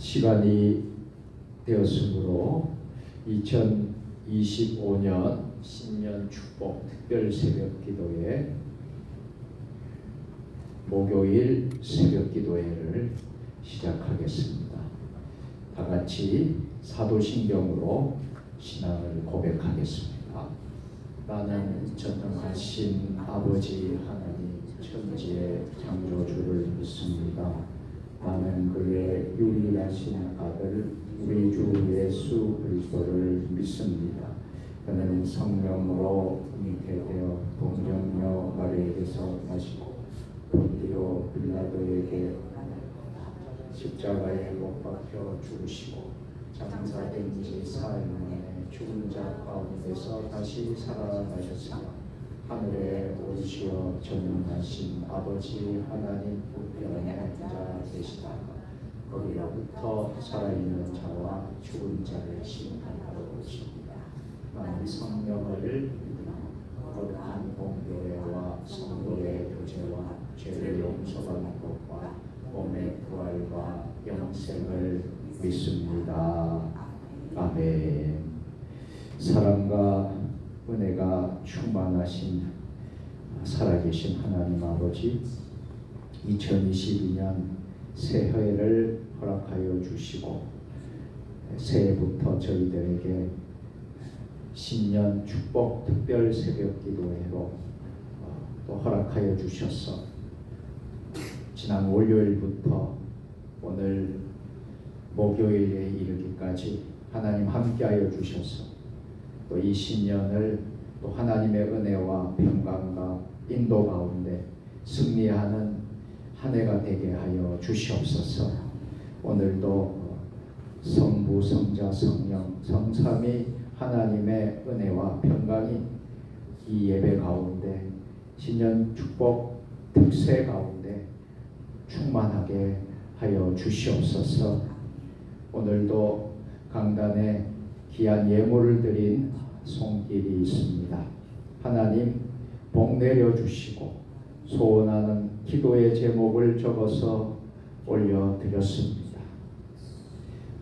시간이 되었으므로 2025년 신년 축복 특별 새벽 기도회 목요일 새벽 기도회를 시작하겠습니다. 다 같이 사도신경으로 신앙을 고백하겠습니다. 나는 전능하신 아버지 하나님 천지의 창조주를 믿습니다. 나는 그의 유일하신 아들 우리 주 예수 그리스도를 믿습니다. 그는 성령으로 잉태 되어 동정녀 마리아에게서 나시고 본디오 빌라도에게 십자가에 못 박혀 죽으시고 장사된 지 사흘 만에 죽은 자 가운데서 다시 살아나셨으며 하늘에 오시어 전능하신 아버지 하나님 우편의 자 되시다가 거기로부터 살아있는 자와 죽은 자를 심판하러 오십니다. 나는 성령을 거룩한 공교회와 성도의 교제와 죄를 용서받는 것과 몸의 부활과 영생을 믿습니다. 아멘. 사랑과 은혜가 충만하신 살아계신 하나님 아버지, 2022년 새해를 허락하여 주시고 새해부터 저희들에게 신년 축복 특별 새벽 기도회로 또 허락하여 주셔서 지난 월요일부터 오늘 목요일에 이르기까지 하나님 함께하여 주셔서 또 이 신년을 또 하나님의 은혜와 평강과 인도 가운데 승리하는 한 해가 되게 하여 주시옵소서. 오늘도 성부, 성자, 성령, 성삼위 하나님의 은혜와 평강이 이 예배 가운데 신년 축복 특세 가운데 충만하게 하여 주시옵소서. 오늘도 강단에 귀한 예물을 드린 손길이 있습니다. 하나님 복 내려주시고 소원하는 기도의 제목을 적어서 올려드렸습니다.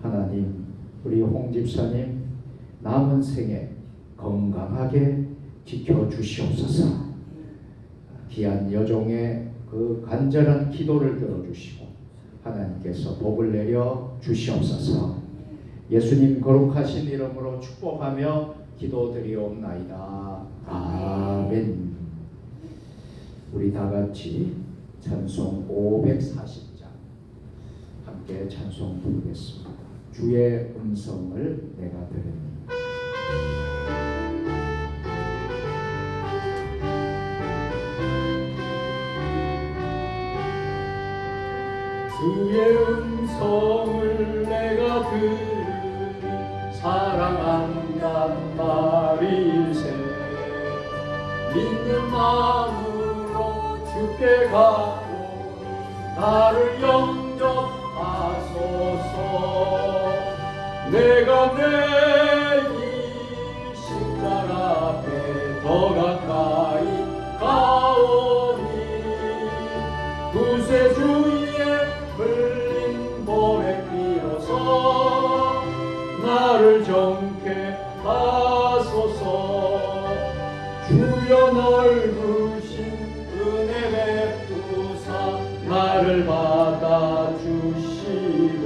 하나님, 우리 홍 집사님 남은 생에 건강하게 지켜주시옵소서. 귀한 여종의 그 간절한 기도를 들어주시고 하나님께서 복을 내려 주시옵소서. 예수님 거룩하신 이름으로 축복하며 기도드리옵나이다. 아멘. 우리 다 같이 찬송 540장 함께 찬송 부르겠습니다. 주의 음성을 내가 들으니. 주의 음성을 내가 들으니 사랑한단 말일세. 믿는 마음으로 주께 가오니 나를 영접하소서. 내가 매일 십자가 앞에 더 가까이 가오니 구세주의 흘린 몸에 빌어서 나를 정케 하소서. 주여 넓으신 은혜 베푸사 나를 받아주시고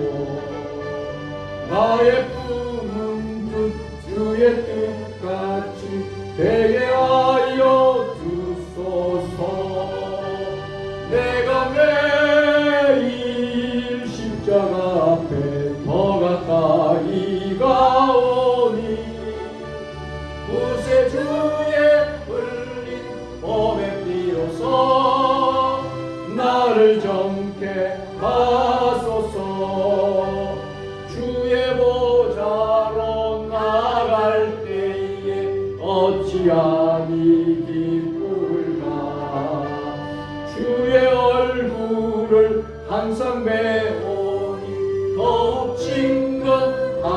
나의 꿈은 주의 뜻같이 되게 하여 주소서. 내가 매일 십자가 앞에 더 가까이 가오니 구세주의 흘린 몸에 비로소 나를 정케 하소서. 주의 보좌로 나갈 때에 어찌하니 기쁠까. 주의 얼굴을 항상 배우니 더욱 친근합니다.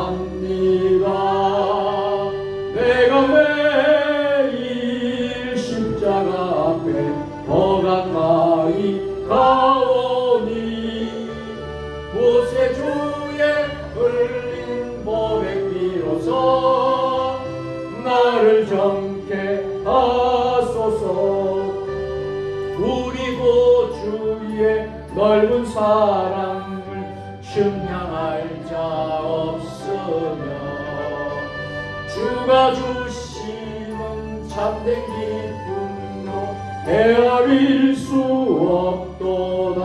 내가 매일 십자가 앞에 더 가까이 가오니 구세주의 그리고 주의 넓은 사랑을 측량할 자 없으며 주가 주시는 참된 기쁨도 헤아릴 수 없도다.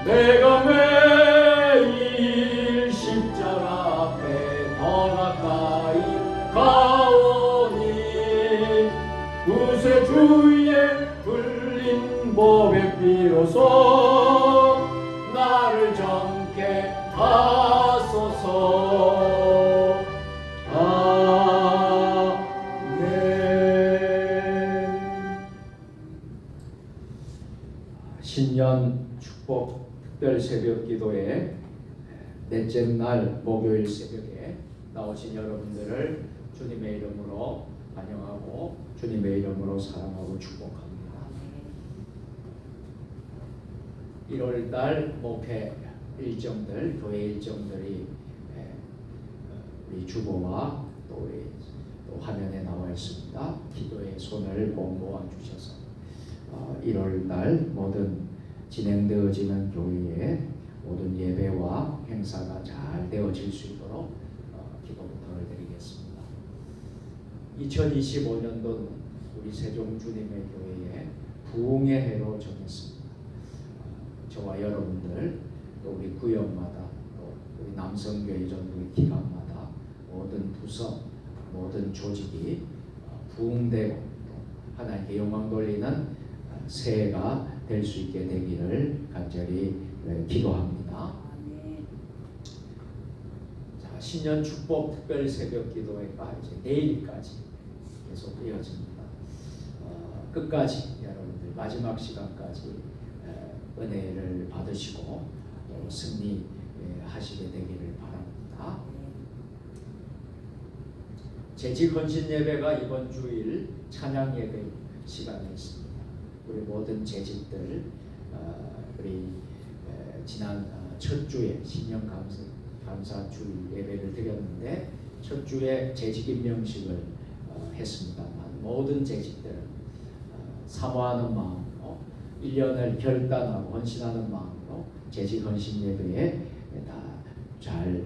내가 매일 십자가 앞에 더 가까이 가오니 구세주의 불린 법에 비로소 나를 정케 하소서. 아멘. 신년 축복 특별 새벽 기도에 넷째 날 목요일 새벽에 나오신 여러분들을 주님의 이름으로 환영하고 주님의 이름으로 사랑하고 축복합니다. 1월달 목회 일정들, 교회 일정들이 우리 주보와 또 우리 또 화면에 나와 있습니다. 기도의 손을 꼭 모아 주셔서 1월달 모든 진행되어지는 교회의 모든 예배와 행사가 잘 되어질 수 있도록 기도 부탁을 드리겠습니다. 2025년도는 우리 세종 주님의 교회의 부흥의 해로 정했습니다. 저와 여러분들 또 우리 구역마다 또 우리 남성교회 전도의 기관마다 모든 부서 모든 조직이 부흥되고 또 하나님께 영광 돌리는 새해가 될 수 있게 되기를 간절히 기도합니다. 자, 신년 축복 특별 새벽 기도회가 이제 내일까지 계속 이어집니다. 끝까지 여러분들 마지막 시간까지 은혜를 받으시고 또 승리하시게 되기를 바랍니다. 재직 헌신 예배가 이번 주일 찬양 예배 시간에 있습니다. 우리 모든 재직들 우리 지난 첫 주에 신년 감사 주일 예배를 드렸는데 첫 주에 재직 임명식을 했습니다만 모든 재직들은 사모하는 마음으로 1년을 결단하고 헌신하는 마음으로 재직 헌신 예배에 다 잘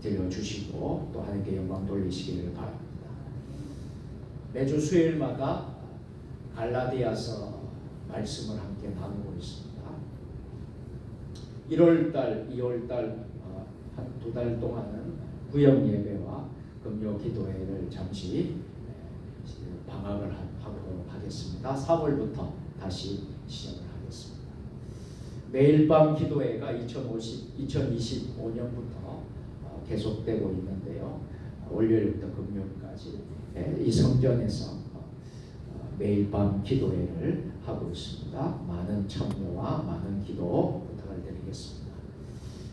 드려주시고 또 하나님께 영광 돌리시기를 바랍니다. 매주 수요일마다 갈라디아서 말씀을 함께 나누고 있습니다. 1월달, 2월달 한 두 달 동안은 구역 예배와 금요 기도회를 잠시 방학을 하도록 하겠습니다. 3월부터 다시 시작을 하겠습니다. 매일 밤 기도회가 2025년부터 계속되고 있는데요. 월요일부터 금요일까지 이 성전에서 매일 밤 기도회를 하고 있습니다. 많은 참여와 많은 기도 부탁을 드리겠습니다.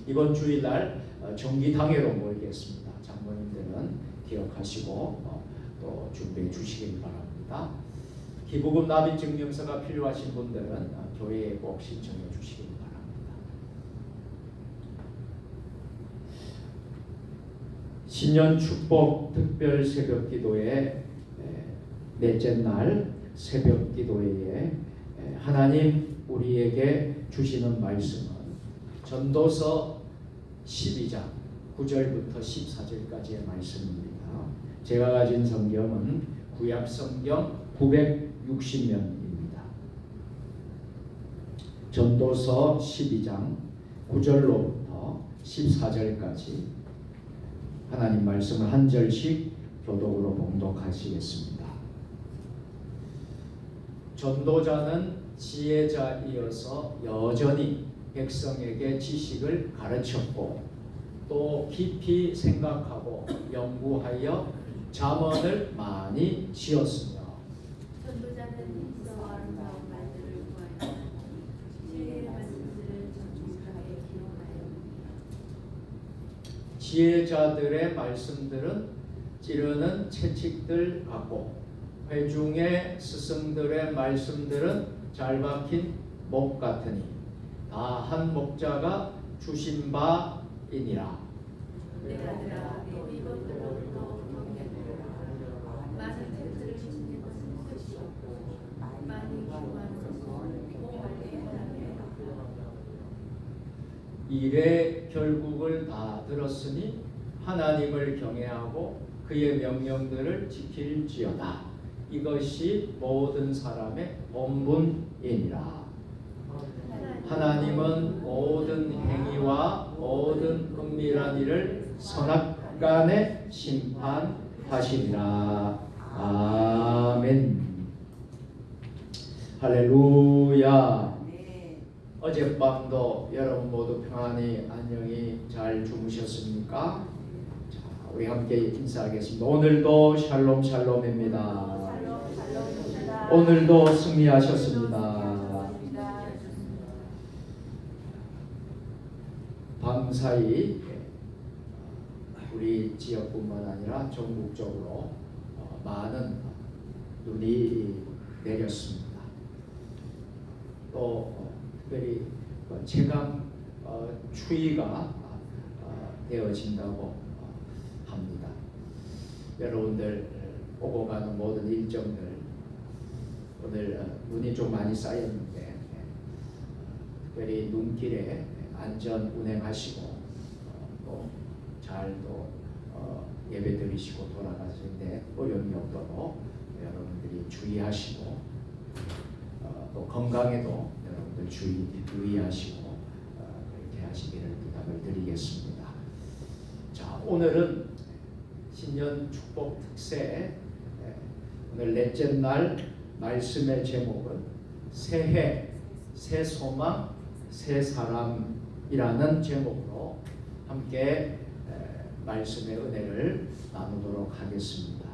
이번 주일날 정기당회로 모이겠습니다. 장로님들은 기억하시고 또 준비해 주시길 바랍니다. 기부금 납입 증명서가 필요하신 분들은 교회에 꼭 신청해 주시길 바랍니다. 신년 축복 특별 새벽 기도회 넷째 날 새벽 기도회에 하나님 우리에게 주시는 말씀은 전도서 12장 9절부터 14절까지의 말씀입니다. 제가 가진 성경은 구약 성경 960면입니다. 전도서 12장 9절로부터 14절까지 하나님 말씀을 한 절씩 교독으로 봉독하시겠습니다. 전도자는 지혜자이어서 여전히 백성에게 지식을 가르쳤고 또 깊이 생각하고 연구하여 잠언을 많이 지었으며 전도자는 힘써 아름다운 말들을 구하여 지혜의 말씀들을 정직하게 기록하여 지혜자들의 말씀들은 찌르는 채찍들 같고 회중의 스승들의 말씀들은 잘 박힌 목 같으니 다 한 목자가 주신 바이니라. 내가들아 또 이것들로부터 경계하라. 많은 책들을 주시는 것은 끝이 없고 많이 기구한 일의 결국을 다 들었으니 하나님을 경외하고 그의 명령들을 지킬지어다. 이것이 모든 사람의 본분이니라. 하나님은 모든 행위와 모든 은밀한 일을 선악간에 심판하시리라. 아멘. 할렐루야. 어젯밤도 여러분 모두 평안히 안녕히 잘 주무셨습니까? 자, 우리 함께 인사하겠습니다. 오늘도 샬롬 샬롬입니다. 오늘도 승리하셨습니다. 밤사이 우리 지역뿐만 아니라 전국적으로 많은 눈이 내렸습니다. 또 특별히 체감 추위가 되어진다고 합니다. 여러분들 오고 가는 모든 일정들 오늘 눈이 좀 많이 쌓였는데 특별히 눈길에 안전 운행하시고 또 잘 또 예배 드리시고 돌아가시는데 어려움이 없도록 여러분들이 주의하시고 또 건강에도 여러분들 유의하시고 그렇게 하시기를 부탁을 드리겠습니다. 자, 오늘은 신년 축복 특세 오늘 넷째 날 말씀의 제목은 새해, 새 소망, 새 사람이라는 제목으로 함께 말씀의 은혜를 나누도록 하겠습니다.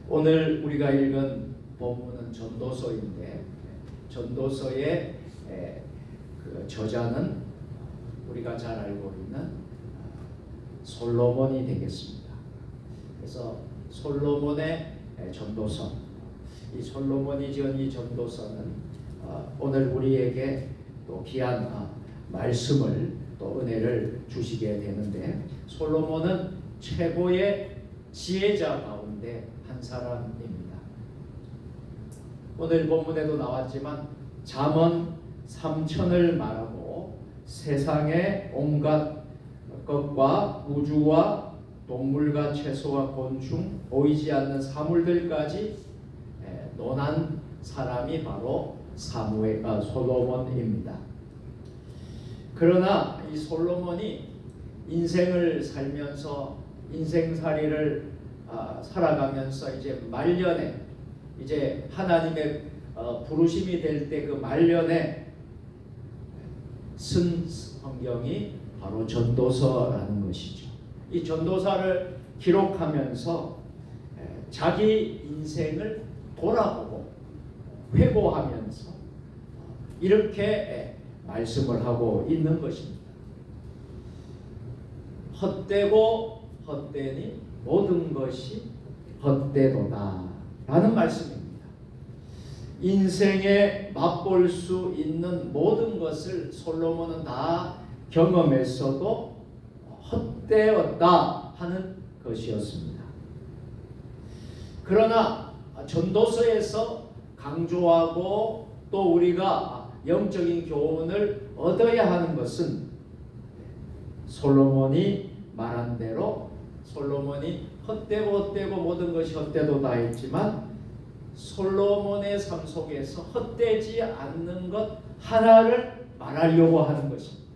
오늘 우리가 읽은 본문은 전도서인데 전도서의 그 저자는 우리가 잘 알고 있는 솔로몬이 되겠습니다. 그래서 솔로몬의 전도서, 이 솔로몬이 지은 이 전도서는 오늘 우리에게 또 귀한 말씀을 또 은혜를 주시게 되는데 솔로몬은 최고의 지혜자 가운데 한 사람입니다. 오늘 본문에도 나왔지만 잠언 3천을 말하고 세상의 온갖 것과 우주와 동물과 채소와 곤충 보이지 않는 사물들까지 논한 사람이 바로 솔로몬입니다. 그러나 이 솔로몬이 인생을 살면서 인생살이를 살아가면서 이제 말년에 이제 하나님의 부르심이 될 때 그 말년에 쓴 성경이 바로 전도서라는 것이죠. 이 전도서를 기록하면서 자기 인생을 돌아보고 회고하면서 이렇게 말씀을 하고 있는 것입니다. 헛되고 헛되니 모든 것이 헛되도다 라는 말씀입니다. 인생에 맛볼 수 있는 모든 것을 솔로몬은 다 경험했어도 헛되었다 하는 것이었습니다. 그러나 전도서에서 강조하고 또 우리가 영적인 교훈을 얻어야 하는 것은 솔로몬이 말한 대로 솔로몬이 헛되고 모든 것이 헛되도다 했지만 솔로몬의 삶 속에서 헛되지 않는 것 하나를 말하려고 하는 것입니다.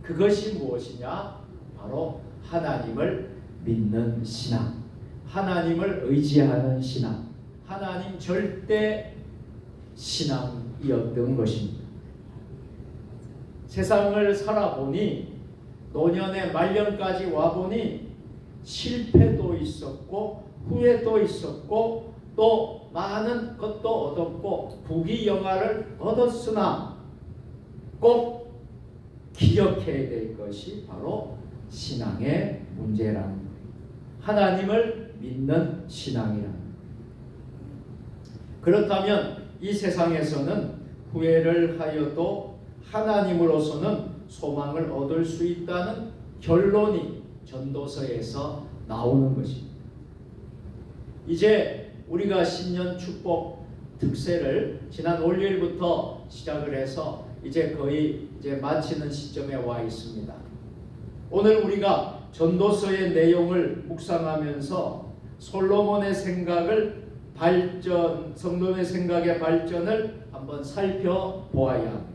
그것이 무엇이냐? 바로 하나님을 믿는 신앙, 하나님을 의지하는 신앙, 하나님 절대 신앙이었던 것입니다. 세상을 살아보니 노년의 말년까지 와보니 실패도 있었고 후회도 있었고 또 많은 것도 얻었고 부귀영화를 얻었으나 꼭 기억해야 될 것이 바로 신앙의 문제라는 거예요. 하나님을 믿는 신앙이라는 거예요. 그렇다면 이 세상에서는 후회를 하여도 하나님으로서는 소망을 얻을 수 있다는 결론이 전도서에서 나오는 것입니다. 이제 우리가 신년 축복 특세를 지난 월요일부터 시작을 해서 이제 거의 마치는 시점에 와 있습니다. 오늘 우리가 전도서의 내용을 묵상하면서 솔로몬의 성도의 생각의 발전을 한번 살펴보아야 합니다.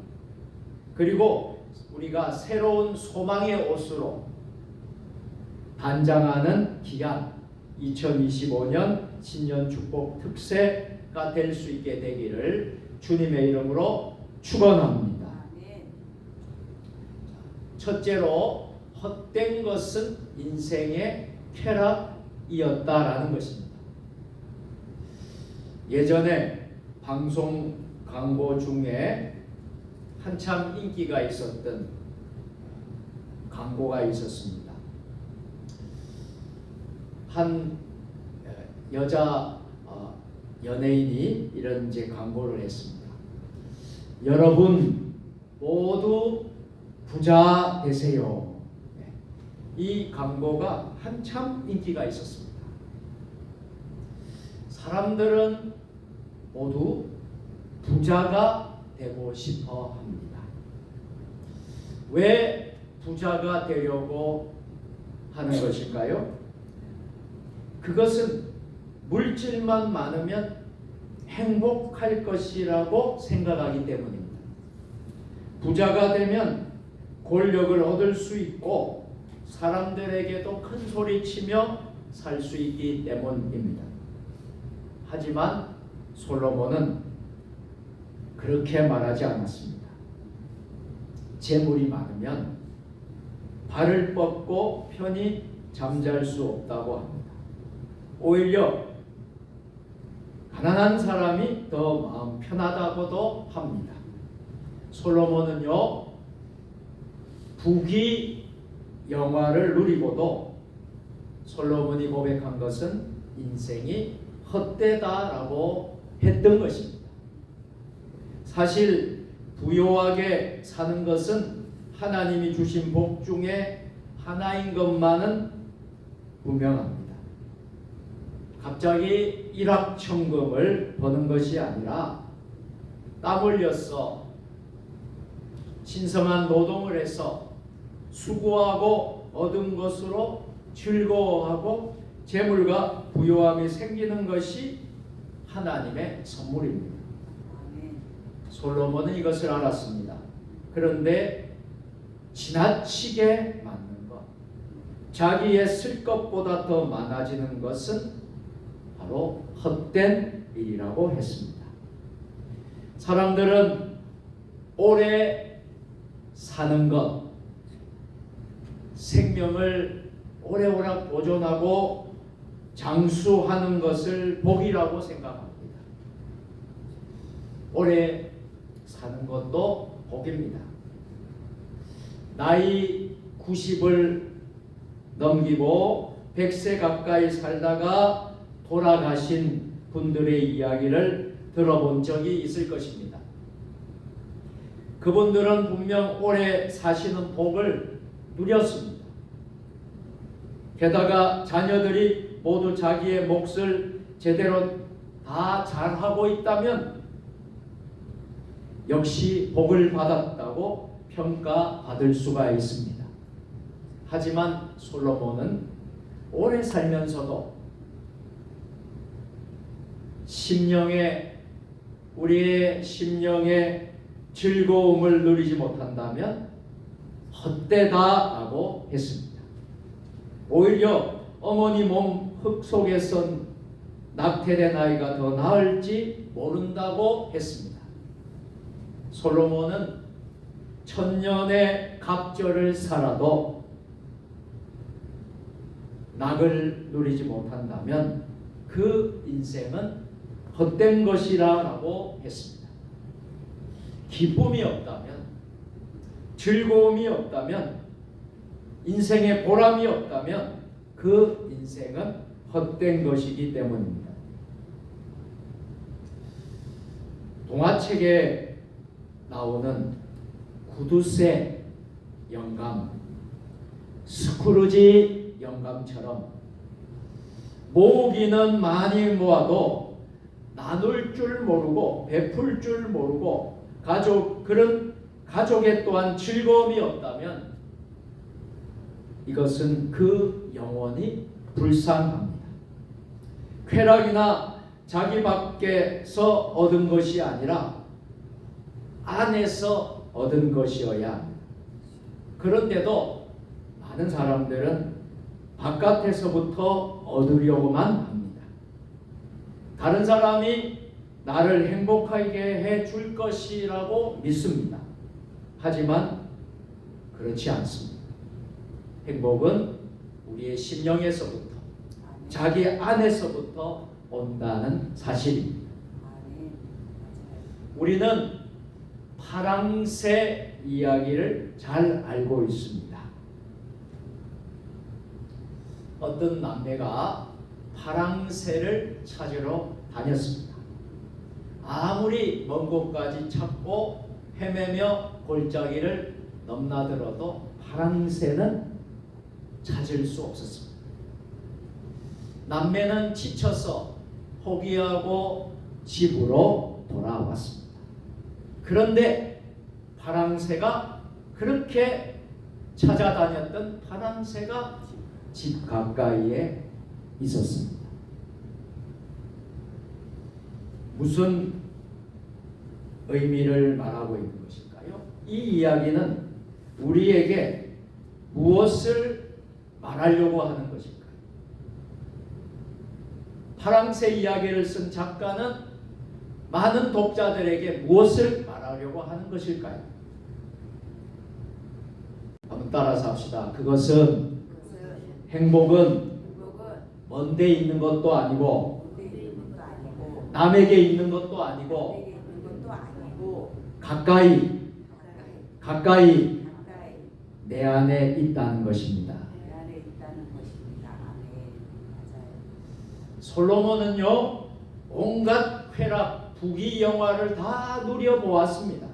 그리고 우리가 새로운 소망의 옷으로 단장하는 기간 2025년 신년 축복 특세가 될 수 있게 되기를 주님의 이름으로 축원합니다. 첫째로 헛된 것은 인생의 쾌락이었다라는 것입니다. 예전에 방송 광고 중에 한참 인기가 있었던 광고가 있었습니다. 한 여자 연예인이 이런 광고를 했습니다. 여러분 모두 부자 되세요. 이 광고가 한참 인기가 있었습니다. 사람들은 모두 부자가 되고 싶어 합니다. 왜 부자가 되려고 하는 것일까요? 그것은 물질만 많으면 행복할 것이라고 생각하기 때문입니다. 부자가 되면 권력을 얻을 수 있고 사람들에게도 큰 소리치며 살 수 있기 때문입니다. 하지만 솔로몬은 그렇게 말하지 않았습니다. 재물이 많으면 발을 뻗고 편히 잠잘 수 없다고 합니다. 오히려 가난한 사람이 더 마음 편하다고도 합니다. 솔로몬은요, 부귀 영화를 누리고도 솔로몬이 고백한 것은 인생이 헛되다라고 했던 것입니다. 사실 부요하게 사는 것은 하나님이 주신 복 중에 하나인 것만은 분명합니다. 갑자기 일확천금을 버는 것이 아니라 땀 흘려서 신성한 노동을 해서 수고하고 얻은 것으로 즐거워하고 재물과 부요함이 생기는 것이 하나님의 선물입니다. 솔로몬은 이것을 알았습니다. 그런데 지나치게 많은 것, 자기의 쓸 것보다 더 많아지는 것은 바로 헛된 일이라고 했습니다. 사람들은 오래 사는 것, 생명을 오래오래 보존하고 장수하는 것을 복이라고 생각합니다. 오래 사는 것도 복입니다. 나이 90을 넘기고 100세 가까이 살다가 돌아가신 분들의 이야기를 들어본 적이 있을 것입니다. 그분들은 분명 오래 사시는 복을 누렸습니다. 게다가 자녀들이 모두 자기의 몫을 제대로 다 잘하고 있다면 역시 복을 받았다고 평가받을 수가 있습니다. 하지만 솔로몬은 오래 살면서도 우리의 심령의 즐거움을 누리지 못한다면 헛되다라고 했습니다. 오히려 어머니 몸 흙 속에선 낙태된 아이가 더 나을지 모른다고 했습니다. 솔로몬은 천년의 갑절을 살아도 낙을 누리지 못한다면 그 인생은 헛된 것이라고 했습니다. 기쁨이 없다면, 즐거움이 없다면, 인생의 보람이 없다면 그 인생은 헛된 것이기 때문입니다. 동화책에 나오는 구두쇠 영감, 스크루지 영감처럼 모으기는 많이 모아도 나눌 줄 모르고 베풀 줄 모르고 그런 가족에 또한 즐거움이 없다면 이것은 그 영혼이 불쌍합니다. 쾌락이나 자기 밖에서 얻은 것이 아니라 안에서 얻은 것이어야 합니다. 그런데도 많은 사람들은 바깥에서부터 얻으려고만 합니다. 다른 사람이 나를 행복하게 해줄 것이라고 믿습니다. 하지만 그렇지 않습니다. 행복은 우리의 심령에서부터, 자기 안에서부터 온다는 사실입니다. 우리는 파랑새 이야기를 잘 알고 있습니다. 어떤 남매가 파랑새를 찾으러 다녔습니다. 아무리 먼 곳까지 찾고 헤매며 골짜기를 넘나들어도 파랑새는 찾을 수 없었습니다. 남매는 지쳐서 포기하고 집으로 돌아왔습니다. 그런데 파랑새가 그렇게 찾아다녔던 파랑새가 집 가까이에 있었습니다. 무슨 의미를 말하고 있는 것일까요? 이 이야기는 우리에게 무엇을 말하려고 하는 것일까요? 파랑새 이야기를 쓴 작가는 많은 독자들에게 무엇을 말하려고 하는 것일까요? 한번 따라서 합시다. 그것은 행복은 먼데 있는 것도 아니고 남에게 있는 것도 아니고 가까이 내 안에 있다는 것입니다. 솔로몬은요, 온갖 쾌락, 부귀 영화를 다 누려보았습니다.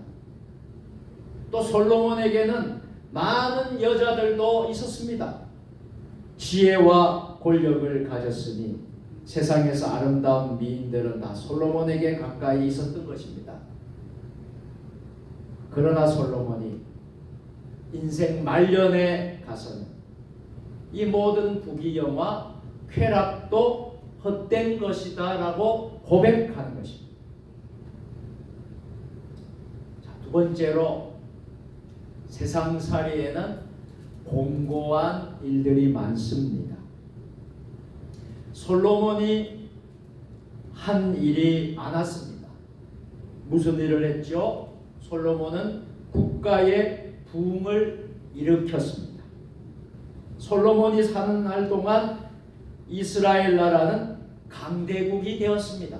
또 솔로몬에게는 많은 여자들도 있었습니다. 지혜와 권력을 가졌으니 세상에서 아름다운 미인들은 다 솔로몬에게 가까이 있었던 것입니다. 그러나 솔로몬이 인생 말년에 가서는 이 모든 부귀영화, 쾌락도 헛된 것이다 라고 고백하는 것입니다. 자, 두 번째로 세상살이에는 공고한 일들이 많습니다. 솔로몬이 한 일이 많았습니다. 무슨 일을 했죠? 솔로몬은 국가의 부흥을 일으켰습니다. 솔로몬이 사는 날 동안 이스라엘 나라는 강대국이 되었습니다.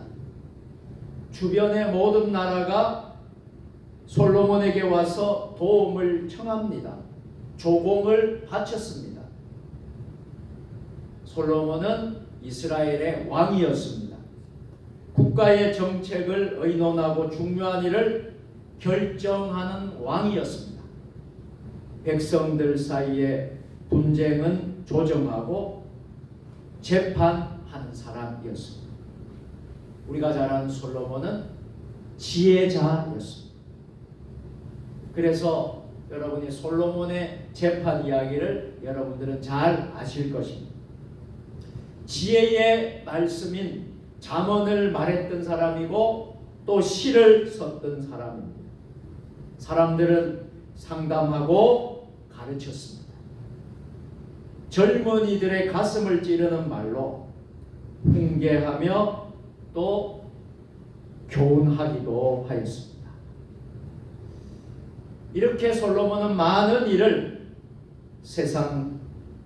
주변의 모든 나라가 솔로몬에게 와서 도움을 청합니다. 조공을 바쳤습니다. 솔로몬은 이스라엘의 왕이었습니다. 국가의 정책을 의논하고 중요한 일을 결정하는 왕이었습니다. 백성들 사이에 분쟁은 조정하고 재판하는 사람이었습니다. 우리가 잘 아는 솔로몬은 지혜자였습니다. 그래서 여러분이 솔로몬의 재판 이야기를 여러분들은 잘 아실 것입니다. 지혜의 말씀인 잠언을 말했던 사람이고 또 시를 썼던 사람입니다. 사람들은 상담하고 가르쳤습니다. 젊은이들의 가슴을 찌르는 말로 훈계하며 또 교훈하기도 하였습니다. 이렇게 솔로몬은 많은 일을 세상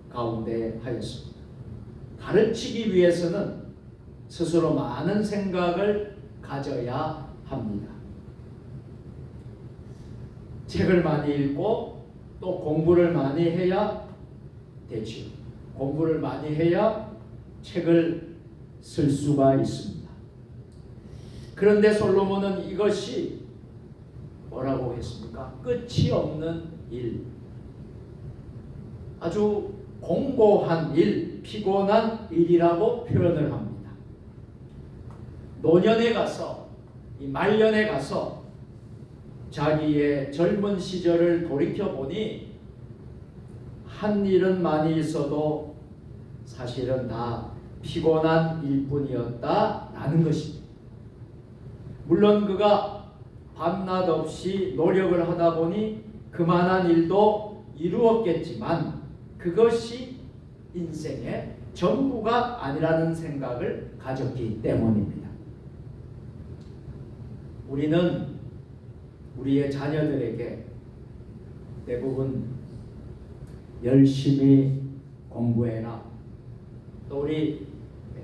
가운데 하였습니다. 가르치기 위해서는 스스로 많은 생각을 가져야 합니다. 책을 많이 읽고 또 공부를 많이 해야 되지요. 공부를 많이 해야 책을 쓸 수가 있습니다. 그런데 솔로몬은 이것이 뭐라고 했습니까? 끝이 없는 일, 아주 공고한 일, 피곤한 일이라고 표현을 합니다. 노년에 가서, 이 말년에 가서 자기의 젊은 시절을 돌이켜보니 한 일은 많이 있어도 사실은 다 피곤한 일뿐이었다라는 것입니다. 물론 그가 밤낮 없이 노력을 하다 보니 그만한 일도 이루었겠지만 그것이 인생의 전부가 아니라는 생각을 가졌기 때문입니다. 우리는 우리의 자녀들에게 대부분 열심히 공부해라, 또 우리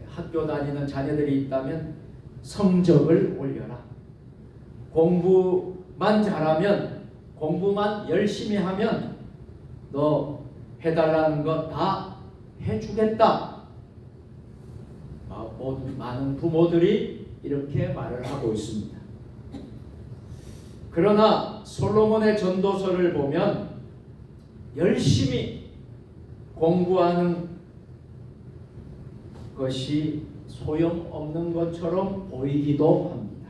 학교 다니는 자녀들이 있다면 성적을 올려라, 공부만 잘하면, 공부만 열심히 하면 너 해달라는 거 다 해주겠다. 많은 부모들이 이렇게 말을 하고 있습니다. 그러나 솔로몬의 전도서를 보면 열심히 공부하는 것이 소용없는 것처럼 보이기도 합니다.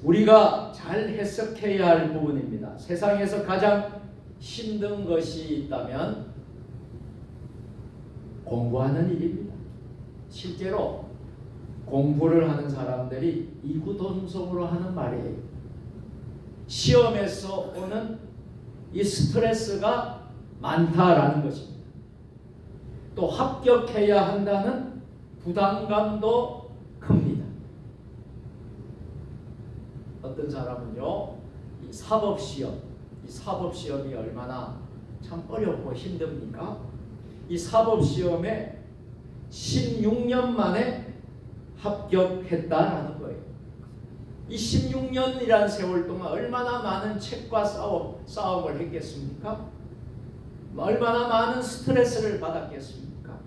우리가 잘 해석해야 할 부분입니다. 세상에서 가장 힘든 것이 있다면 공부하는 일입니다. 실제로 공부를 하는 사람들이 이구동성으로 하는 말이에요. 시험에서 오는 이 스트레스가 많다라는 것입니다. 또 합격해야 한다는 부담감도 큽니다. 어떤 사람은요, 이 사법시험이 얼마나 참 어렵고 힘듭니까? 이 사법시험에 16년 만에 합격했다라는 거예요. 이 16년이라는 세월 동안 얼마나 많은 책과 싸움을 했겠습니까? 얼마나 많은 스트레스를 받았겠습니까?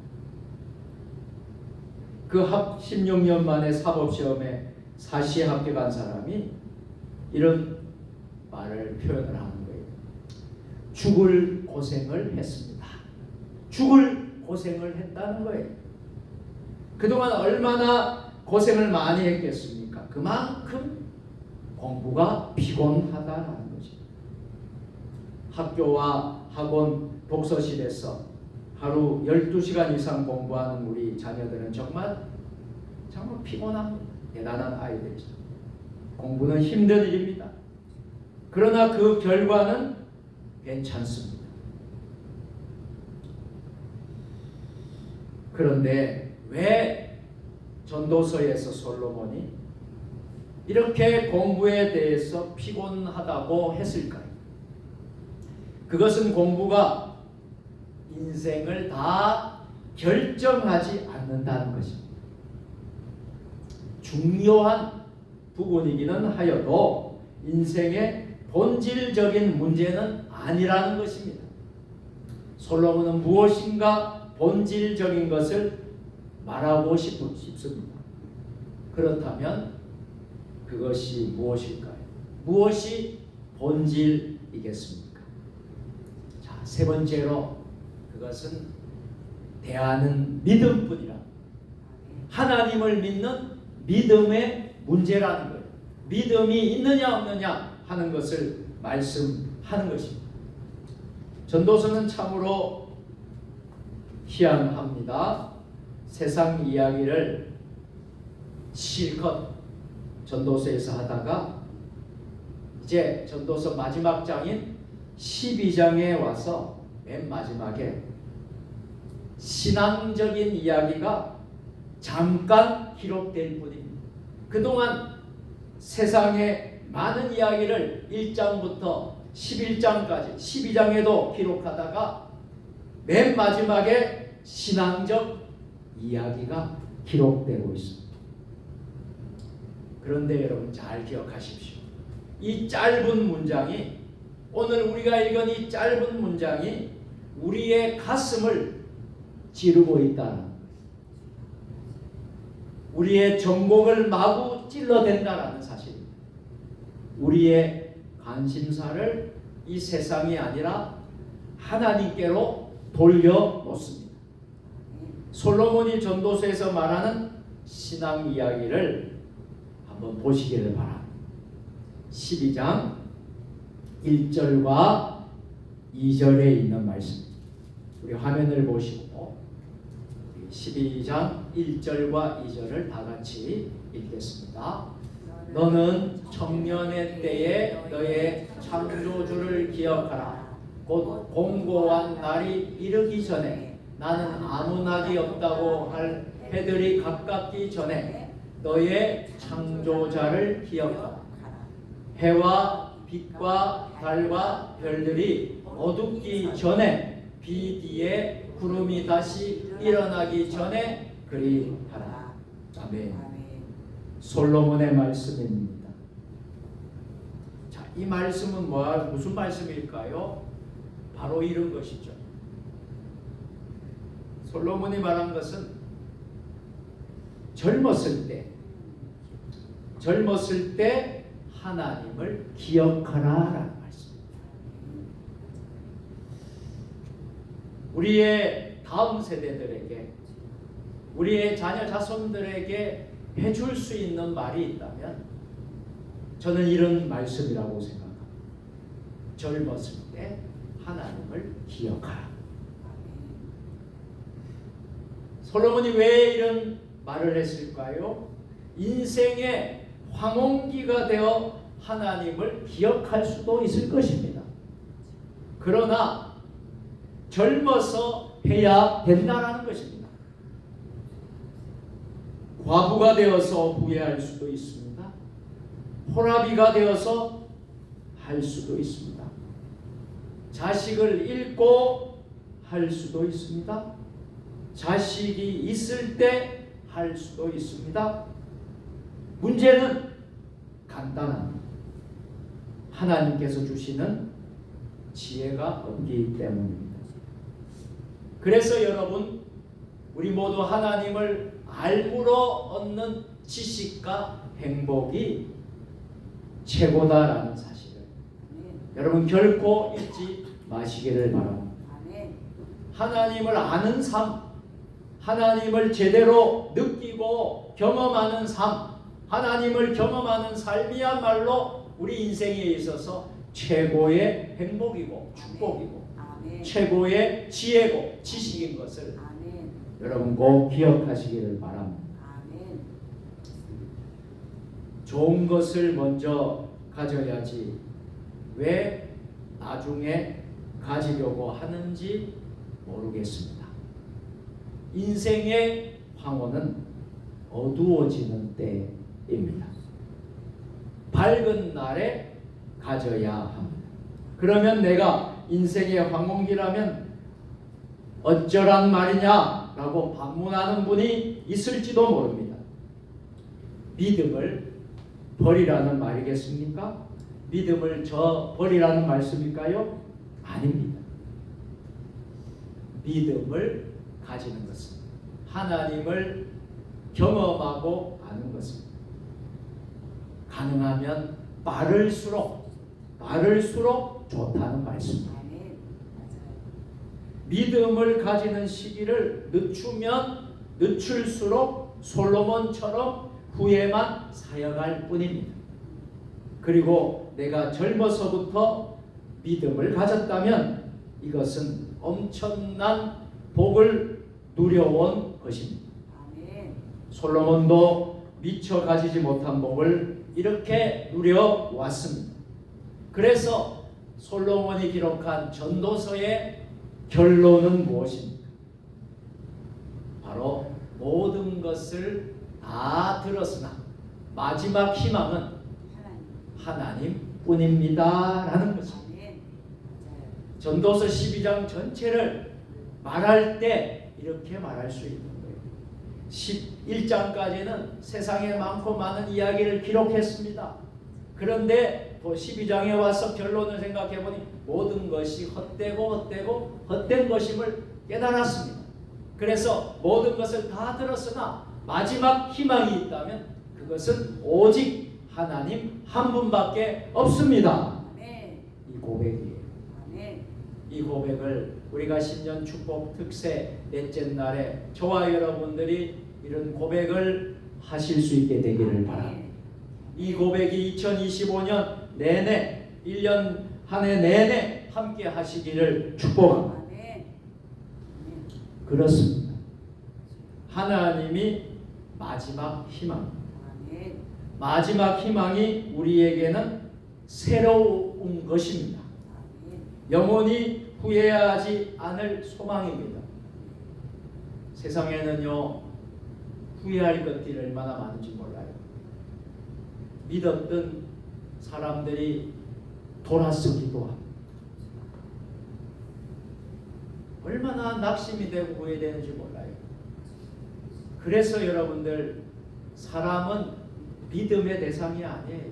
그 16년 만에 사법시험에 사시에 합격한 사람이 이런 말을 표현을 하는 거예요. 죽을 고생을 했습니다. 죽을 고생을 했다는 거예요. 그동안 얼마나 고생을 많이 했겠습니까? 그만큼 공부가 피곤하다라는 거죠. 학교와 학원 독서실에서 하루 12시간 이상 공부하는 우리 자녀들은 정말 피곤합니다. 대단한 아이들이죠. 공부는 힘든 일입니다. 그러나 그 결과는 괜찮습니다. 그런데 왜 전도서에서 솔로몬이 이렇게 공부에 대해서 피곤하다고 했을까요? 그것은 공부가 인생을 다 결정하지 않는다는 것입니다. 중요한 부분이기는 하여도 인생의 본질적인 문제는 아니라는 것입니다. 솔로몬은 무엇인가 본질적인 것을 말하고 싶습니다. 그렇다면 그것이 무엇일까요? 무엇이 본질이겠습니까? 자, 세 번째로 그것은 대하는 믿음뿐이라. 하나님을 믿는 믿음의 문제라는 거예요. 믿음이 있느냐 없느냐 하는 것을 말씀하는 것입니다. 전도서는 참으로 희한합니다. 세상 이야기를 실컷 전도서에서 하다가 이제 전도서 마지막 장인 12장에 와서 맨 마지막에 신앙적인 이야기가 잠깐 기록될 뿐입니다. 그동안 세상의 많은 이야기를 1장부터 11장까지 12장에도 기록하다가 맨 마지막에 신앙적 이야기가 기록되고 있습니다. 그런데 여러분 잘 기억하십시오. 이 짧은 문장이, 오늘 우리가 읽은 이 짧은 문장이 우리의 가슴을 찌르고 있다는, 우리의 전곡을 마구 찔러댄다라는 사실입니다. 우리의 관심사를 이 세상이 아니라 하나님께로 돌려놓습니다. 솔로몬이 전도서에서 말하는 신앙 이야기를 한번 보시기를 바랍니다. 12장 1절과 2절에 있는 말씀. 우리 화면을 보시고 12장 1절과 2절을 다 같이 읽겠습니다. 너는 청년의 때에 너의 창조주를 기억하라. 곧 공고한 날이 이르기 전에 나는 아무 낙이 없다고 할 해들이 가깝기 전에 너의 창조자를 기억하라. 해와 빛과 달과 별들이 어둡기 전에 비 뒤에 구름이 다시 일어나기 전에 그리하라. 아멘. 솔로몬의 말씀입니다. 자, 이 말씀은 무슨 말씀일까요? 바로 이런 것이죠. 솔로몬이 말한 것은 젊었을 때 하나님을 기억하라라는 말씀입니다. 우리의 다음 세대들에게, 우리의 자녀 자손들에게 해줄 수 있는 말이 있다면 저는 이런 말씀이라고 생각합니다. 젊었을 때 하나님을 기억하라. 솔로몬이 왜 이런 말을 했을까요? 인생의 황혼기가 되어 하나님을 기억할 수도 있을 것입니다. 그러나 젊어서 해야 된다라는 것입니다. 과부가 되어서 후회할 수도 있습니다. 호라비가 되어서 할 수도 있습니다. 자식을 잃고 할 수도 있습니다. 자식이 있을 때 할 수도 있습니다. 문제는 간단합니다. 하나님께서 주시는 지혜가 없기 때문입니다. 그래서 여러분, 우리 모두 하나님을 알므로 얻는 지식과 행복이 최고다라는 사실을 여러분 결코 잊지 마시기를 바랍니다. 하나님을 아는 삶, 하나님을 제대로 느끼고 경험하는 삶, 하나님을 경험하는 삶이야말로 우리 인생에 있어서 최고의 행복이고 축복이고 최고의 지혜고 지식인 것을 여러분 꼭 기억하시기를 바랍니다. 좋은 것을 먼저 가져야지 왜 나중에 가지려고 하는지 모르겠습니다. 인생의 황혼은 어두워지는 때입니다. 밝은 날에 가져야 합니다. 그러면 내가 인생의 황혼기라면 어쩌란 말이냐라고 반문하는 분이 있을지도 모릅니다. 믿음을 버리라는 말이겠습니까? 믿음을 버리라는 말씀일까요? 아닙니다. 믿음을 가지는 것은 하나님을 경험하고 아는 것입니다. 가능하면 빠를수록 좋다는 말씀입니다. 믿음을 가지는 시기를 늦추면 늦출수록 솔로몬처럼 후회만 사역할 뿐입니다. 그리고 내가 젊어서부터 믿음을 가졌다면 이것은 엄청난 복을 누려온 것입니다. 솔로몬도 미처 가지지 못한 복을 이렇게 누려왔습니다. 그래서 솔로몬이 기록한 전도서의 결론은 무엇입니까? 바로 모든 것을 다 들었으나 마지막 희망은 하나님뿐입니다 라는 것입니다. 전도서 12장 전체를 말할 때 이렇게 말할 수 있는 거예요. 11장까지는 세상에 많고 많은 이야기를 기록했습니다. 그런데 12장에 와서 결론을 생각해 보니 모든 것이 헛된 것임을 깨달았습니다. 그래서 모든 것을 다 들었으나 마지막 희망이 있다면 그것은 오직 하나님 한 분밖에 없습니다. 이 고백이에요. 이 고백을 우리가 신년 축복 특세 넷째 날에 저와 여러분들이 이런 고백을 하실 수 있게 되기를 바랍니다. 이 고백이 2025년 내내 1년 한 해 내내 함께 하시기를 축복합니다. 아멘. 그렇습니다. 하나님이 마지막 희망, 아멘. 마지막 희망이 우리에게는 새로운 것입니다. 아멘. 영원히 후회하지 않을 소망입니다. 세상에는요, 후회할 것들이 얼마나 많은지 몰라요. 믿었던 사람들이 돌아서기도 하고, 얼마나 낙심이 되고 후회되는지 몰라요. 그래서 여러분들, 사람은 믿음의 대상이 아니에요.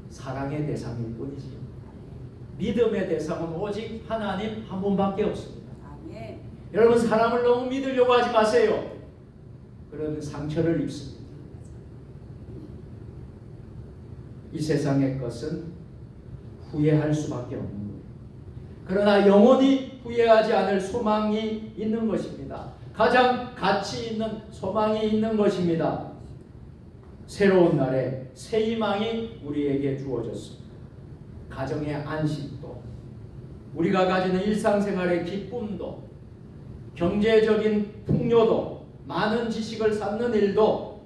사랑의 대상일 뿐이지. 믿음의 대상은 오직 하나님 한 분밖에 없습니다. 아멘. 여러분, 사람을 너무 믿으려고 하지 마세요. 그러면 상처를 입습니다. 이 세상의 것은 후회할 수밖에 없는 거예요. 그러나 영원히 후회하지 않을 소망이 있는 것입니다. 가장 가치 있는 소망이 있는 것입니다. 새로운 날에 새 희망이 우리에게 주어졌습니다. 가정의 안식도, 우리가 가지는 일상생활의 기쁨도, 경제적인 풍요도, 많은 지식을 쌓는 일도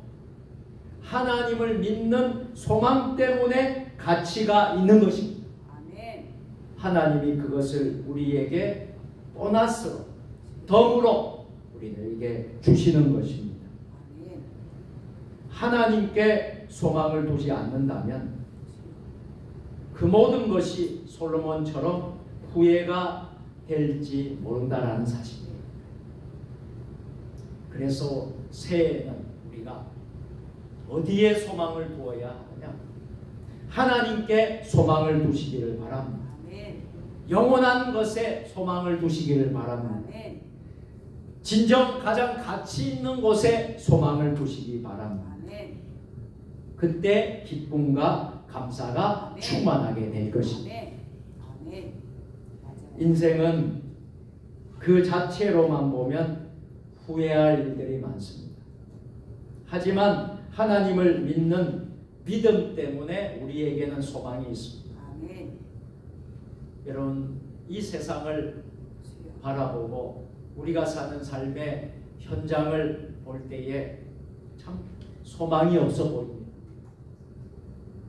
하나님을 믿는 소망 때문에 가치가 있는 것입니다. 아멘. 하나님이 그것을 우리에게 보너스로 덤으로 우리에게 주시는 것입니다. 아멘. 하나님께 소망을 두지 않는다면 그 모든 것이 솔로몬처럼 후회가 될지 모른다라는 사실이에요. 그래서 새해에는 우리가 어디에 소망을 두어야 하느냐? 하나님께 소망을 두시기를 바랍니다. 아멘. 영원한 것에 소망을 두시기를 바랍니다. 아멘. 진정 가장 가치 있는 곳에 소망을 두시기 바랍니다. 아멘. 그때 기쁨과 감사가 아멘. 충만하게 될 것입니다. 아멘. 아멘. 맞아요. 인생은 그 자체로만 보면 후회할 일들이 많습니다. 하지만 하나님을 믿는 믿음 때문에 우리에게는 소망이 있습니다. 아멘. 여러분, 이 세상을 주여. 바라보고 우리가 사는 삶의 현장을 볼 때에 참 소망이 없어 보입니다.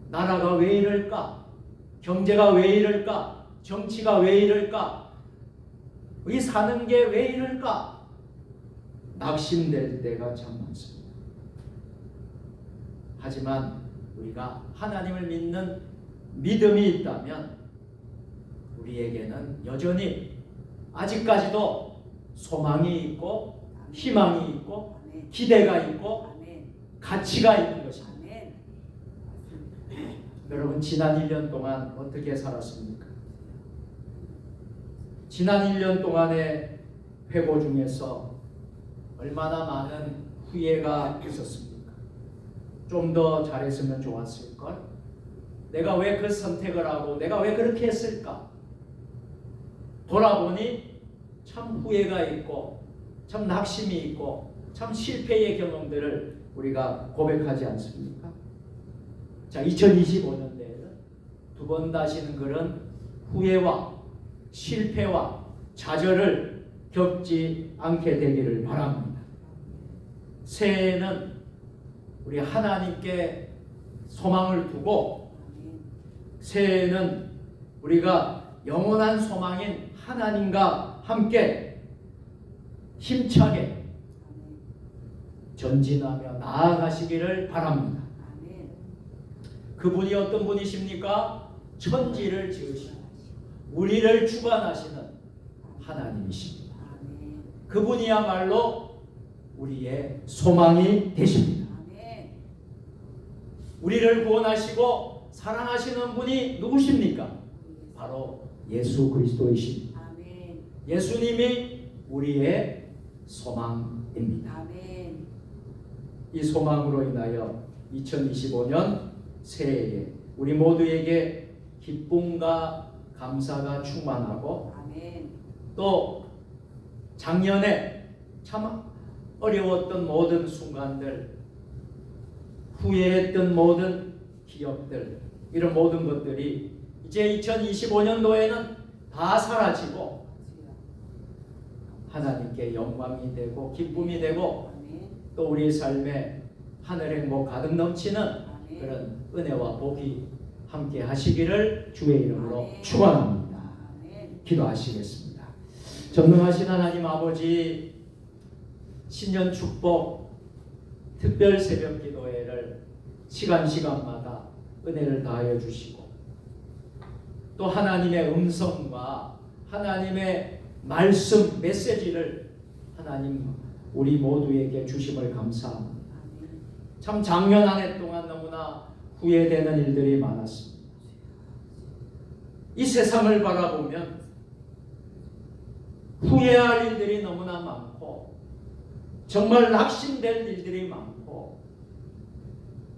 나라가 왜 이럴까? 경제가 왜 이럴까? 정치가 왜 이럴까? 이 사는 게 왜 이럴까? 낙심될 때가 참 많습니다. 하지만 우리가 하나님을 믿는 믿음이 있다면 우리에게는 여전히 아직까지도 소망이 있고 희망이 있고 아멘. 기대가 있고 아멘. 가치가 있는 것입니다. 아멘. 여러분, 지난 1년 동안 어떻게 살았습니까? 지난 1년 동안의 회고 중에서 얼마나 많은 후회가 있었습니까? 좀 더 잘했으면 좋았을걸? 내가 왜 그 선택을 하고 내가 왜 그렇게 했을까? 돌아보니 참 후회가 있고 참 낙심이 있고 참 실패의 경험들을 우리가 고백하지 않습니까? 자, 2025년대에는 두 번 다시는 그런 후회와 실패와 좌절을 겪지 않게 되기를 바랍니다. 새해에는 우리 하나님께 소망을 두고 아멘. 새해에는 우리가 영원한 소망인 하나님과 함께 힘차게 아멘. 전진하며 나아가시기를 바랍니다. 아멘. 그분이 어떤 분이십니까? 천지를 지으시고 우리를 주관하시는 하나님이십니다. 아멘. 그분이야말로 우리의 소망이 되십니다. 아멘. 우리를 구원하시고 사랑하시는 분이 누구십니까? 바로 예수 그리스도이십니다. 아멘. 예수님이 우리의 소망입니다. 아멘. 이 소망으로 인하여 2025년 새해에 우리 모두에게 기쁨과 감사가 충만하고 아멘. 또 작년에 참 어려웠던 모든 순간들 후회했던 모든 기억들, 이런 모든 것들이 이제 2025년도에는 다 사라지고 하나님께 영광이 되고 기쁨이 되고 아멘. 또 우리의 삶에 하늘 행복 가득 넘치는 아멘. 그런 은혜와 복이 함께 하시기를 주의 이름으로 아멘. 축원합니다. 아멘. 기도하시겠습니다. 전능하신 하나님 아버지, 신년 축복 특별 새벽 기도회를 시간마다 은혜를 다하여 주시고 또 하나님의 음성과 하나님의 말씀 메시지를 하나님 우리 모두에게 주심을 감사합니다. 참 작년 한 해 동안 너무나 후회되는 일들이 많았습니다. 이 세상을 바라보면 후회할 일들이 너무나 많고 정말 낙심될 일들이 많고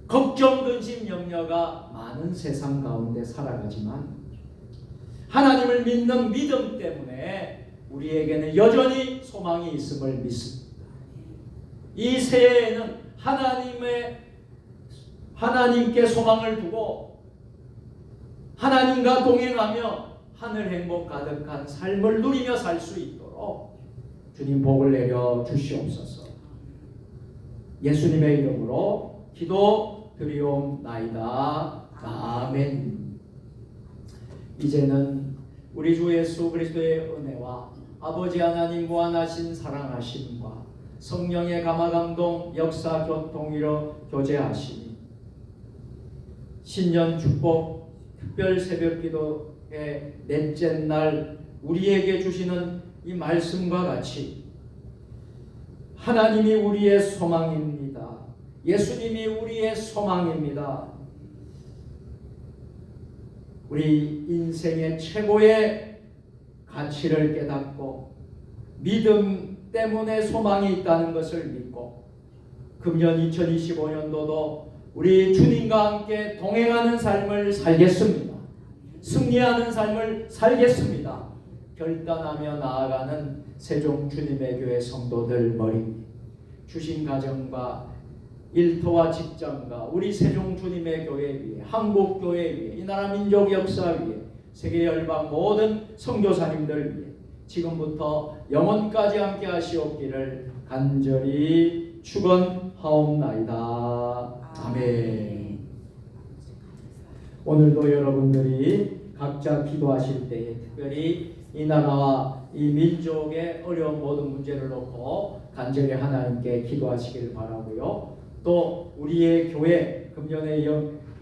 걱정, 근심, 염려가 많은 세상 가운데 살아가지만 하나님을 믿는 믿음 때문에 우리에게는 여전히 소망이 있음을 믿습니다. 이 새해에는 하나님께 소망을 두고 하나님과 동행하며 하늘 행복 가득한 삶을 누리며 살 수 있도록 주님 복을 내려 주시옵소서. 예수님의 이름으로 기도 드리옵나이다. 아멘. 이제는 우리 주 예수 그리스도의 은혜와 아버지 하나님 무한하신 사랑하심과 성령의 감화감동 역사 교통위로 교제하시니 신년 축복 특별 새벽 기도의 넷째 날 우리에게 주시는 이 말씀과 같이 하나님이 우리의 소망입니다. 예수님이 우리의 소망입니다. 우리 인생의 최고의 가치를 깨닫고 믿음 때문에 소망이 있다는 것을 믿고 금년 2025년도도 우리 주님과 함께 동행하는 삶을 살겠습니다. 승리하는 삶을 살겠습니다. 결단하며 나아가는 세종 주님의 교회 성도들 머리 주신 가정과 일터와 직장과 우리 세종 주님의 교회 위에 한국 교회 위에 이 나라 민족 역사 위에 세계 열방 모든 선교사님들 위해 지금부터 영원까지 함께 하시옵기를 간절히 축원하옵나이다. 아멘. 오늘도 여러분들이 각자 기도하실 때에 특별히 이 나라와 이 민족의 어려운 모든 문제를 놓고 간절히 하나님께 기도하시길 바라고요. 또 우리의 교회 금년의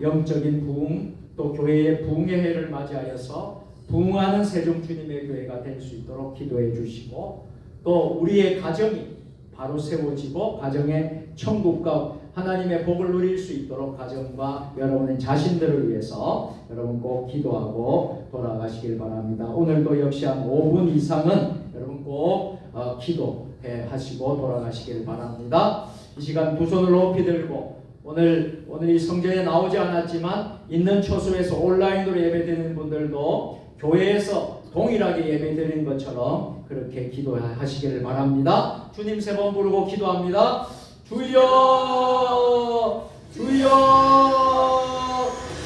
영적인 부흥 또 교회의 부흥의 해를 맞이하여서 부흥하는 세종 주님의 교회가 될 수 있도록 기도해 주시고 또 우리의 가정이 바로 세워지고 가정의 천국과 하나님의 복을 누릴 수 있도록 가정과 여러분의 자신들을 위해서 여러분 꼭 기도하고 돌아가시길 바랍니다. 오늘도 역시 한 5분 이상은 여러분 꼭 기도해 하시고 돌아가시길 바랍니다. 이 시간 두 손을 높이 들고 오늘 이 성전에 나오지 않았지만 있는 처소에서 온라인으로 예배드리는 분들도 교회에서 동일하게 예배드리는 것처럼 그렇게 기도하시기를 바랍니다. 주님 세 번 부르고 기도합니다. 주여 주여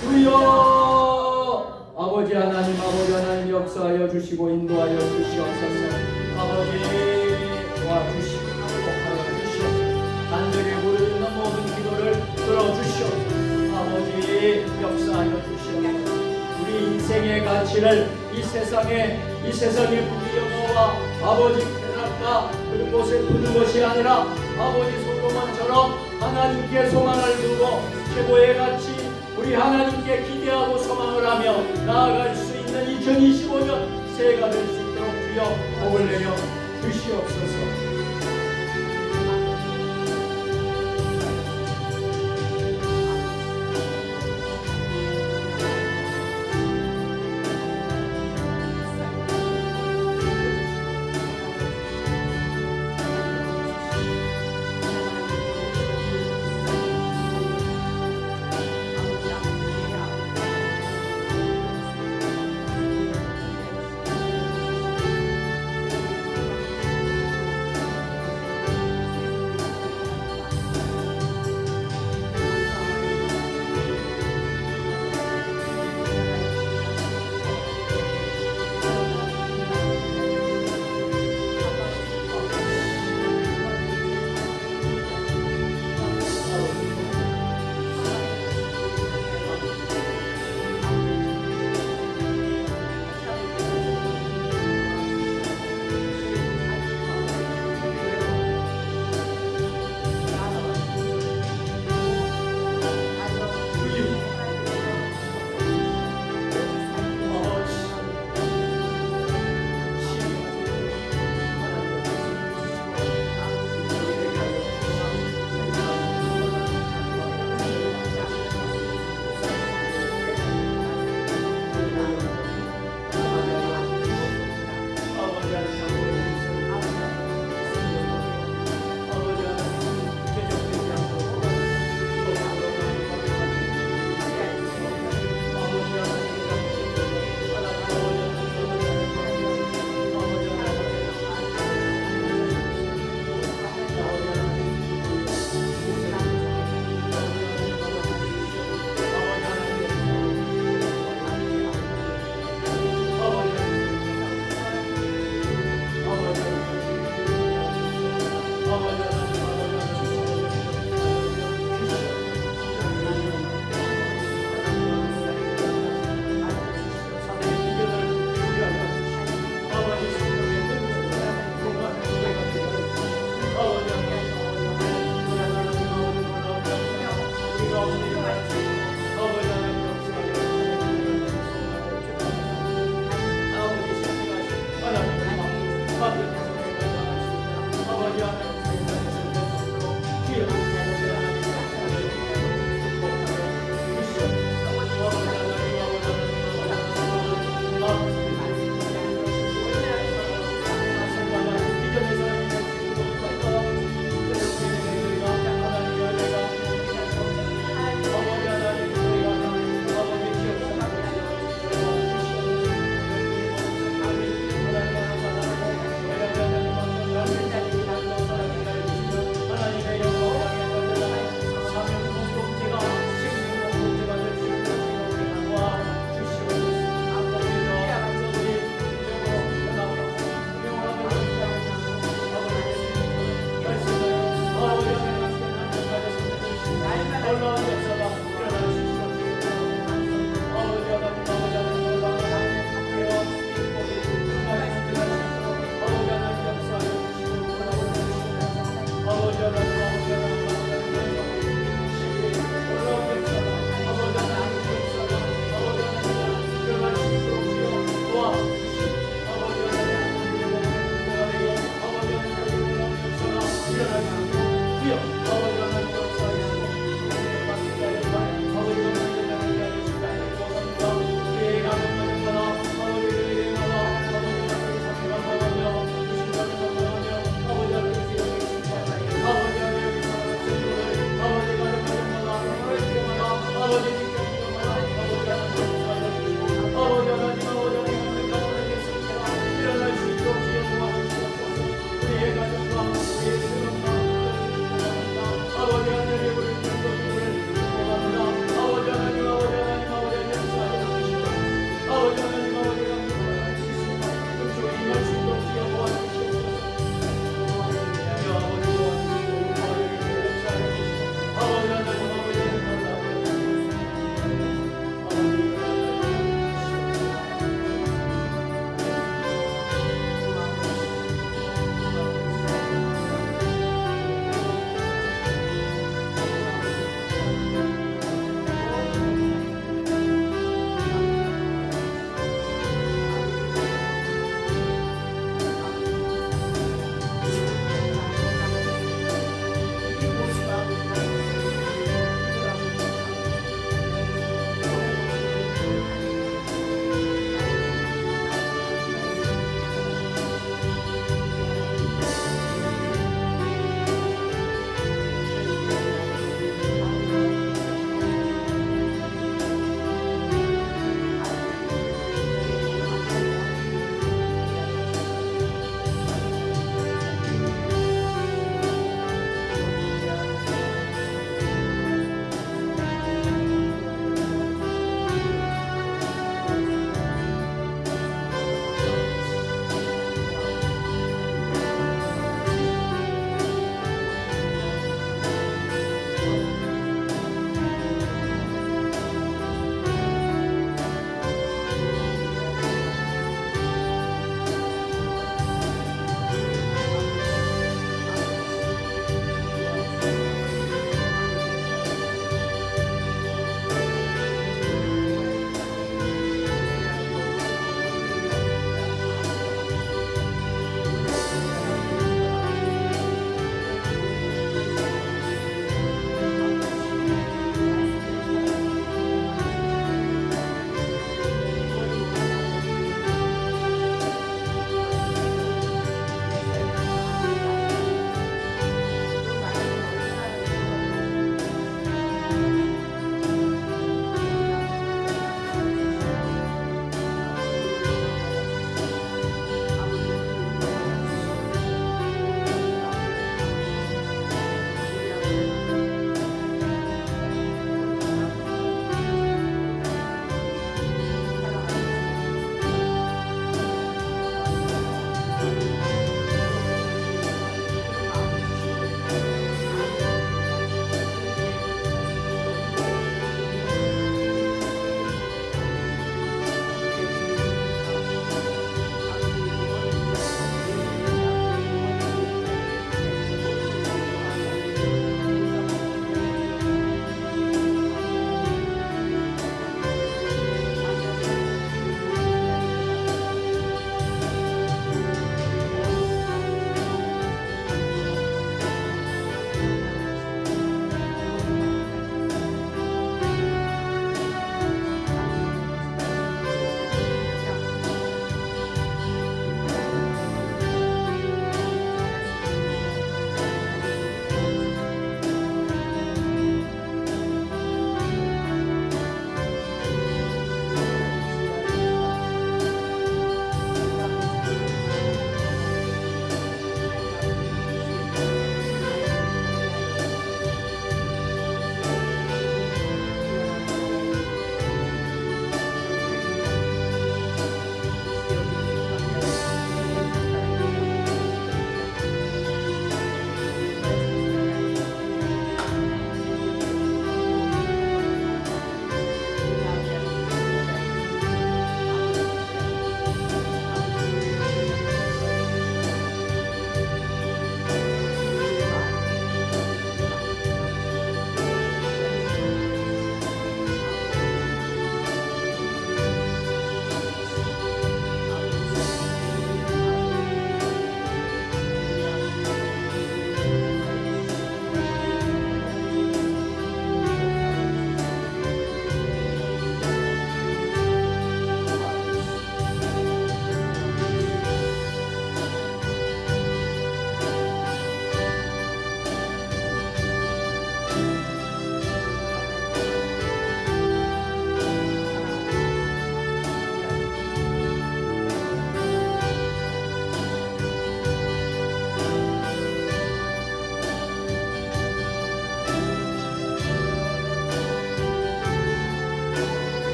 주여 아버지 하나님 역사하여 주시고 인도하여 주시옵소서. 아버지 도와주시고 복하여 주시옵소서. 간절히 부르짖는 모든 기도를 들어주시옵소서. 아버지 역사하여 주시옵소서. 우리 인생의 가치를 이 세상의 부귀영화와 아버지 쾌락과 그런 곳에 두는 것이 아니라 아버지 솔로몬처럼 하나님께 소망을 두고 최고의 가치 우리 하나님께 기대하고 소망을 하며 나아갈 수 있는 2025년 새해가 될 수 있도록 주여 복을 내려 주시옵소서.